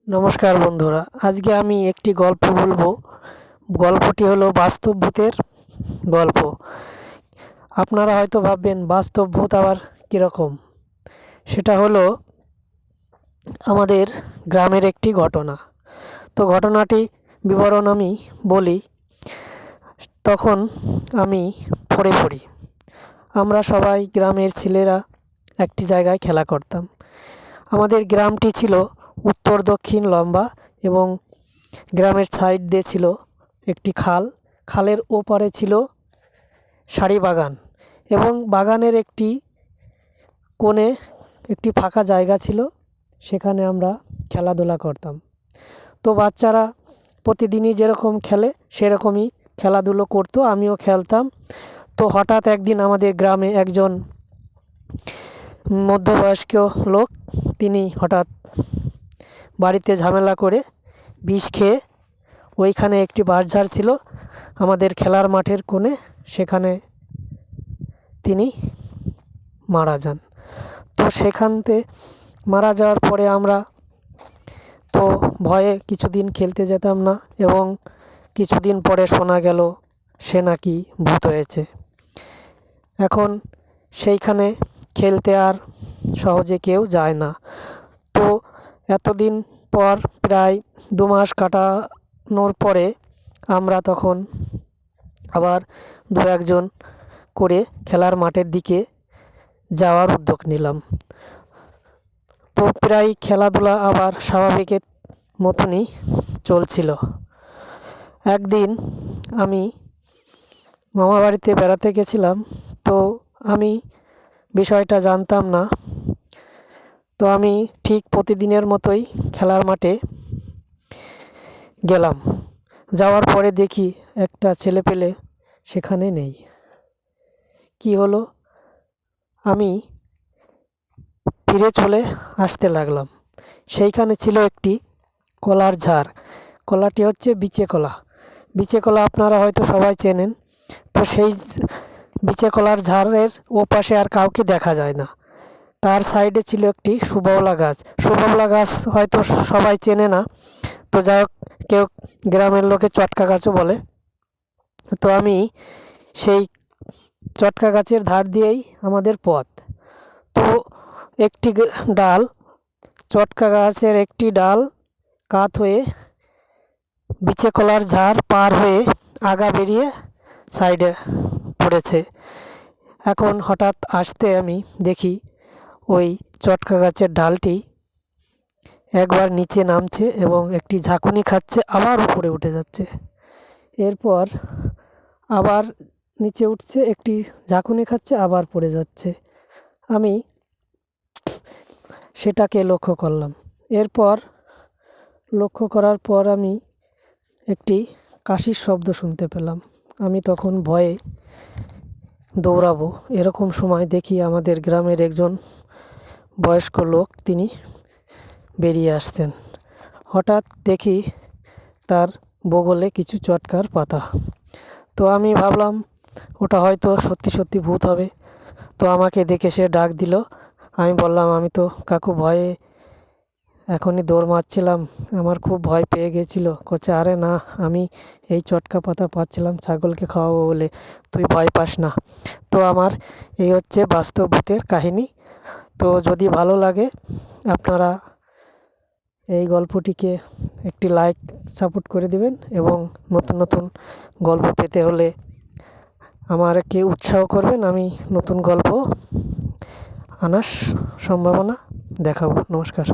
নমস্কার বন্ধুরা, আজকে আমি একটি গল্প বলবো। গল্পটি হলো বাস্তব ভূতের গল্প। আপনারা হয়তো ভাববেন বাস্তব ভূত আবার কীরকম। সেটা হলো আমাদের গ্রামের একটি ঘটনা। তো ঘটনাটি বিবরণ আমি বলি। তখন আমি পড়ে পড়ি, আমরা সবাই গ্রামের ছেলেরা একটি জায়গায় খেলা করতাম। আমাদের গ্রামটি ছিল উত্তর দক্ষিণ লম্বা এবং গ্রামের সাইড দিয়ে ছিল একটি খাল। খালের ওপারে ছিল সারি বাগান এবং বাগানের একটি কোণে একটি ফাঁকা জায়গা ছিল, সেখানে আমরা খেলাধুলা করতাম। তো বাচ্চারা প্রতিদিনই যেরকম খেলে সেরকমই খেলাধুলো করতো, আমিও খেলতাম। তো হঠাৎ একদিন আমাদের গ্রামে একজন মধ্যবয়স্ক লোক, তিনি হঠাৎ বাড়িতে ঝামেলা করে বিষ খেয়ে, ওইখানে একটি বাঁশঝাড় ছিল আমাদের খেলার মাঠের কোণে, সেখানে তিনি মারা যান। তো সেখানতে মারা যাওয়ার পরে আমরা তো ভয়ে কিছুদিন খেলতে যেতাম না এবং কিছুদিন পরে শোনা গেল সে নাকি ভূত হয়েছে। এখন সেইখানে খেলতে আর সহজে কেউ যায় না। তো এতদিন পর প্রায় 2 মাস কাটানোর পরে আমরা তখন আবার 2-1 জন করে খেলার মাঠের দিকে যাওয়ার উদ্যোগ নিলাম। তো প্রায় খেলাধুলা আবার স্বাভাবিকের মতনই চলছিল। একদিন আমি মামা বাড়িতে বেড়াতে গেছিলাম। তো আমি বিষয়টা জানতাম না। তো আমি ঠিক প্রতিদিনের মতোই খেলার মাঠে গেলাম। যাওয়ার পরে দেখি একটা ছেলেপেলে সেখানে নেই। কি হলো, আমি ফিরে চলে আসতে লাগলাম। সেইখানে ছিল একটি কলার ঝাড়। কলাটি হচ্ছে বিচে কলা। বিচে কলা আপনারা হয়তো সবাই চেনেন। তো সেই বিচে কলার ঝাড়ের ওপাশে আর কাউকে দেখা যায় না। তার সাইডে ছিল একটি সুবাউলা গাছ। সুবাউলা গাছ হয়তো সবাই চেনে না, তো যাই হোক, কেউ গ্রামের লোকে চটকা গাছও বলে। তো আমি সেই চটকা গাছের ধার দিয়েই আমাদের পথ। তো একটি ডাল, চটকা গাছের একটি ডাল কাত হয়ে বিচে কলার ঝাড় পার হয়ে আগা বেরিয়ে সাইডে পড়েছে। এখন হঠাৎ আসতে আমি দেখি ওই চটকা গাছের ডালটি একবার নিচে নামছে এবং একটি ঝাঁকুনি খাচ্ছে, আবার উপরে উঠে যাচ্ছে। এরপর আবার নিচে উঠছে, একটি ঝাঁকুনি খাচ্ছে, আবার পড়ে যাচ্ছে। আমি সেটাকে লক্ষ্য করলাম। এরপর লক্ষ্য করার পর আমি একটি কাশির শব্দ শুনতে পেলাম। আমি তখন ভয়ে দৌড়াবো, এরকম সময় দেখি আমাদের গ্রামের একজন বয়স্ক লোক, তিনি বেরিয়ে আসছেন। হঠাৎ দেখি তার বগলে কিছু চটকার পাতা। তো আমি ভাবলাম ওটা হয়তো সত্যি সত্যি ভূত হবে। তো আমাকে দেখে সে ডাক দিল। আমি বললাম, আমি তো কাকু ভয়ে এখনই দৌড় মারছিলাম, আমার খুব ভয় পেয়ে গেছিলো। কচ্ছে, আরে না, আমি এই চটকা পাতা পাচ্ছিলাম ছাগলকে খাওয়াবো বলে, তুই ভয় পাস না। তো আমার এই হচ্ছে বাস্তব ভূতের কাহিনী। তো যদি ভালো লাগে আপনারা এই গল্পটিকে একটি লাইক সাপোর্ট করে দিবেন এবং নতুন নতুন গল্প পেতে হলে আমাকে উৎসাহ করবেন। আমি নতুন গল্প আনার সম্ভাবনা দেখাবো। নমস্কার।